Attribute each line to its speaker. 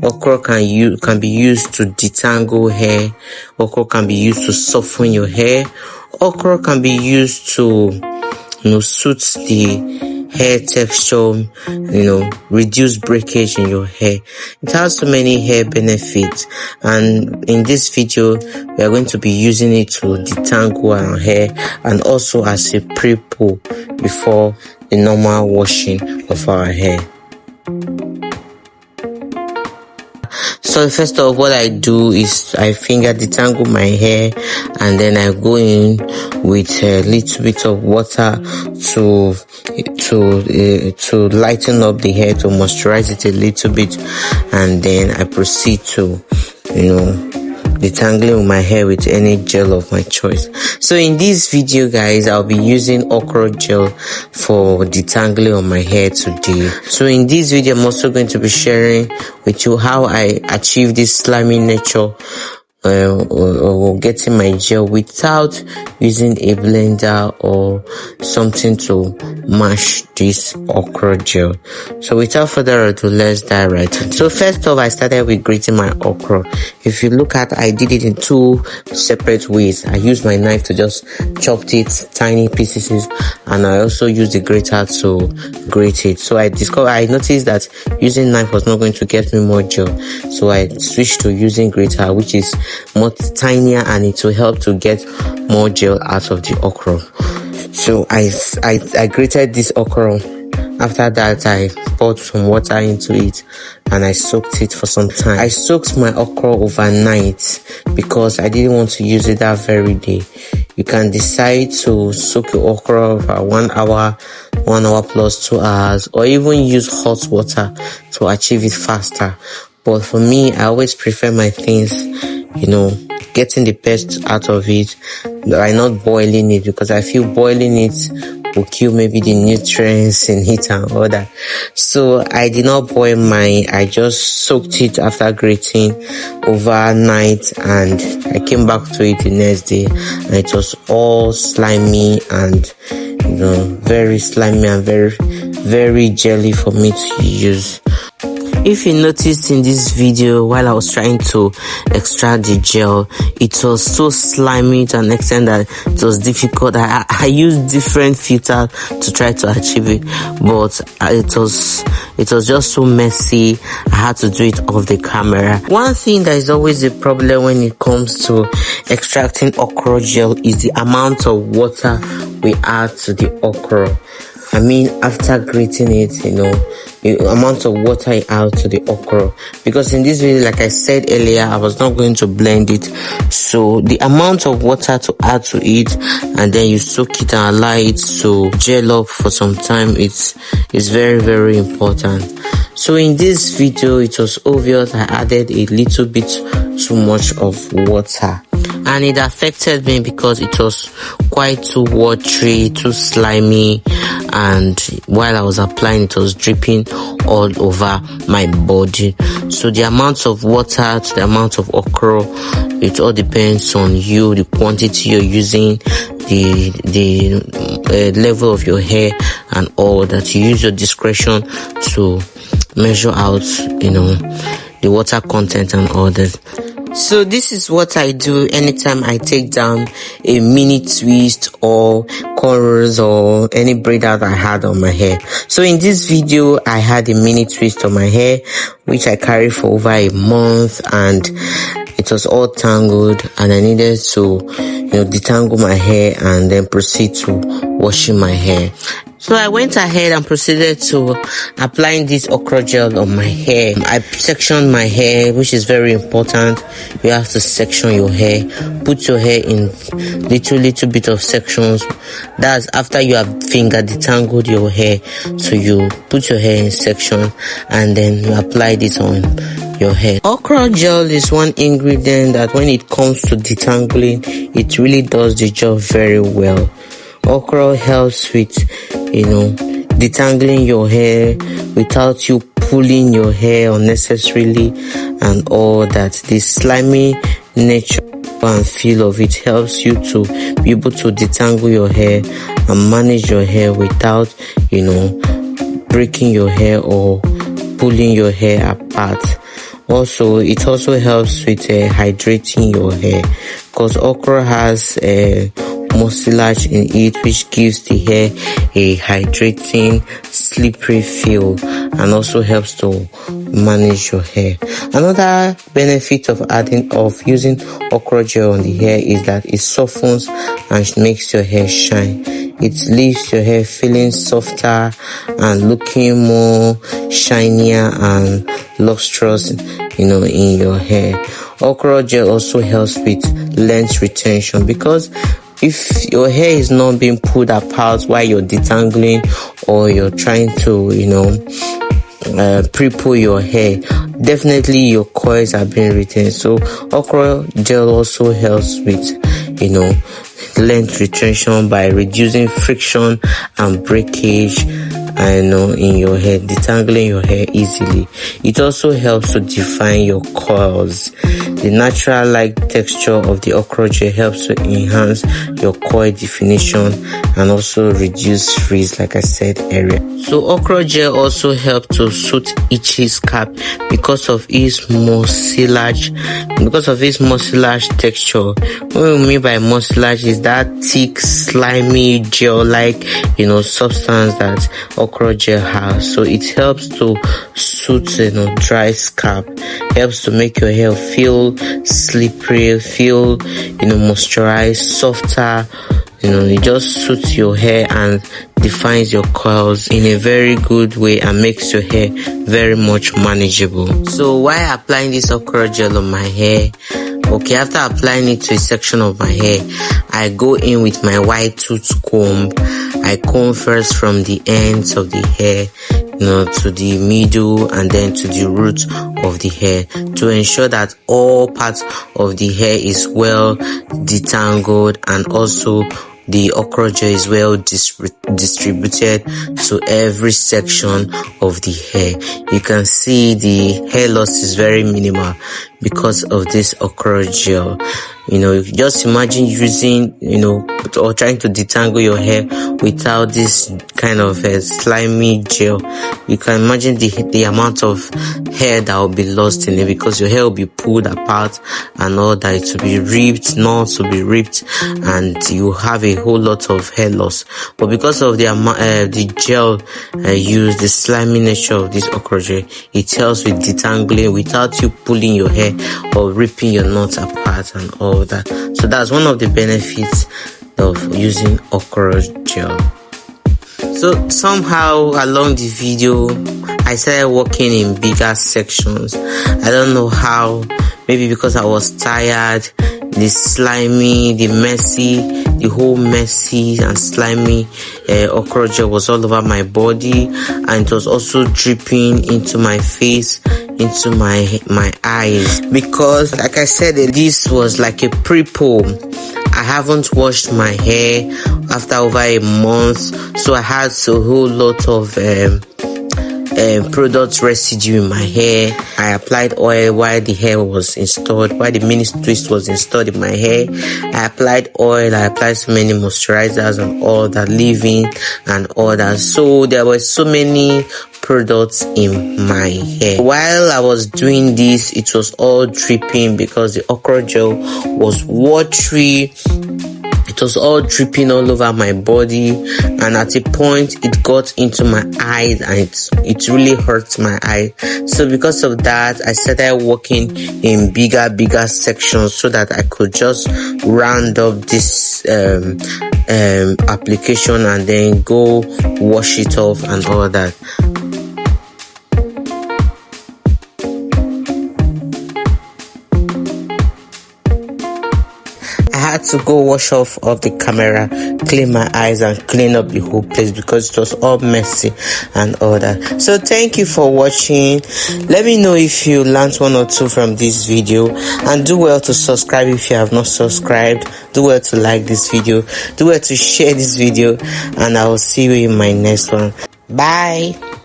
Speaker 1: Okra can be used to detangle hair. Okra can be used to soften your hair. Okra can be used to, suit the hair texture, reduce breakage in your hair. It has so many hair benefits, and in this video we are going to be using it to detangle our hair and also as a pre-poo before the normal washing of our hair. So first of all, what I do is I finger detangle my hair, and then I go in with a little bit of water to lighten up the hair, to moisturize it a little bit, and then I proceed to detangling my hair with any gel of my choice. So in this video, guys, I'll be using Okro Gel for detangling on my hair today. So in this video, I'm also going to be sharing with you how I achieve this slimy nature or getting my gel without using a blender or something to mash this okra gel. So without further ado, let's dive right in. So first off, I started with grating my okra. If you look at, I did it in two separate ways. I used my knife to just chop it tiny pieces, and I also used the grater to grate it. So I noticed that using knife was not going to get me more gel, so I switched to using grater, which is much tinier, and it will help to get more gel out of the okra. So I grated this okra. After that, I poured some water into it and I soaked it for some time. I soaked my okra overnight because I didn't want to use it that very day. You can decide to soak your okra for 1 hour, 1 hour plus 2 hours, or even use hot water to achieve it faster. But for me, I always prefer my things, getting the best out of it by not boiling it, because I feel boiling it will kill maybe the nutrients in it and all that. So I did not boil mine. I just soaked it after grating overnight, and I came back to it the next day, and it was all slimy and very slimy and very, very jelly for me to use. If you noticed in this video, while I was trying to extract the gel, it was so slimy to an extent that it was difficult. I used different filters to try to achieve it, but it was just so messy. I had to do it off the camera. One thing that is always a problem when it comes to extracting okra gel is the amount of water we add to the okra. I mean, after grating it, the amount of water I add to the okra, because in this video, like I said earlier, I was not going to blend it. So the amount of water to add to it, and then you soak it and allow it to gel up for some time, is very, very important. So in this video, it was obvious I added a little bit too much of water, and it affected me because it was quite too watery, too slimy, and while I was applying, it was dripping all over my body. So the amount of water to the amount of okra, it all depends on you, the quantity you're using, the level of your hair, and all that. You use your discretion to measure out the water content and all that. So this is what I do anytime I take down a mini twist or cornrows or any braid out I had on my hair. So in this video, I had a mini twist on my hair, which I carried for over a month, and it was all tangled, and I needed to detangle my hair and then proceed to washing my hair. So I went ahead and proceeded to applying this okra gel on my hair. I sectioned my hair, which is very important. You have to section your hair. Put your hair in little bit of sections. That's after you have finger detangled your hair. So you put your hair in section and then you apply this on your hair. Okra gel is one ingredient that when it comes to detangling, it really does the job very well. Okra helps with detangling your hair without you pulling your hair unnecessarily and all that. The slimy nature and feel of it helps you to be able to detangle your hair and manage your hair without breaking your hair or pulling your hair apart. Also, it also helps with hydrating your hair, because okra has mucilage in it, which gives the hair a hydrating, slippery feel, and also helps to manage your hair. Another benefit of using okra gel on the hair is that it softens and makes your hair shine. It leaves your hair feeling softer and looking more shinier and lustrous, in your hair. Okra gel also helps with length retention, because if your hair is not being pulled apart while you're detangling, or you're trying to pre-pull your hair, definitely your coils are being retained. So okra gel also helps with length retention by reducing friction and breakage in your hair, detangling your hair easily. It also helps to define your coils. The natural like texture of the okra gel helps to enhance your coil definition and also reduce frizz, like I said earlier. So okra gel also helps to soothe itchy scalp because of its mucilage texture. What we mean by mucilage is that thick, slimy gel-like substance that okra gel has. So it helps to soothe dry scalp, helps to make your hair feel slippery, feel moisturized, softer. It just suits your hair and defines your coils in a very good way and makes your hair very much manageable. So while applying this okra gel on my hair, after applying it to a section of my hair, I go in with my white tooth comb. I comb first from the ends of the hair to the middle and then to the root of the hair, to ensure that all parts of the hair is well detangled and also the okra gel is well distributed to every section of the hair. You can see the hair loss is very minimal because of this okra gel. Just imagine using, or trying to detangle your hair without this kind of slimy gel. You can imagine the amount of hair that will be lost in it, because your hair will be pulled apart and all that. It will be ripped, knots will be ripped, and you have a whole lot of hair loss. But because of the gel used, the slimy nature of this okra gel, it helps with detangling without you pulling your hair or ripping your knots apart and all that. So that's one of the benefits of using okra gel. So somehow along the video, I started working in bigger sections. I don't know how. Maybe because I was tired. The slimy, the whole messy and slimy okra gel was all over my body, and it was also dripping into my face, into my eyes, because like I said, this was like a pre-pull. I haven't washed my hair after over a month, so I had a whole lot of product residue in my hair. I applied oil while the hair was installed, while the mini twist was installed in my hair. I applied oil, I applied so many moisturizers and all that, leave-in and all that. So there were so many products in my hair. While I was doing this, it was all dripping because the okra gel was watery. It was all dripping all over my body, and at a point it got into my eyes, and it really hurt my eye. So because of that, I started working in bigger sections so that I could just round up this application and then go wash it off and all that. I had to go wash off the camera, clean my eyes and clean up the whole place because it was all messy and all that. So thank you for watching. Let me know if you learned one or two from this video, and do well to subscribe if you have not subscribed. Do well to like this video, do well to share this video, and I will see you in my next one. Bye.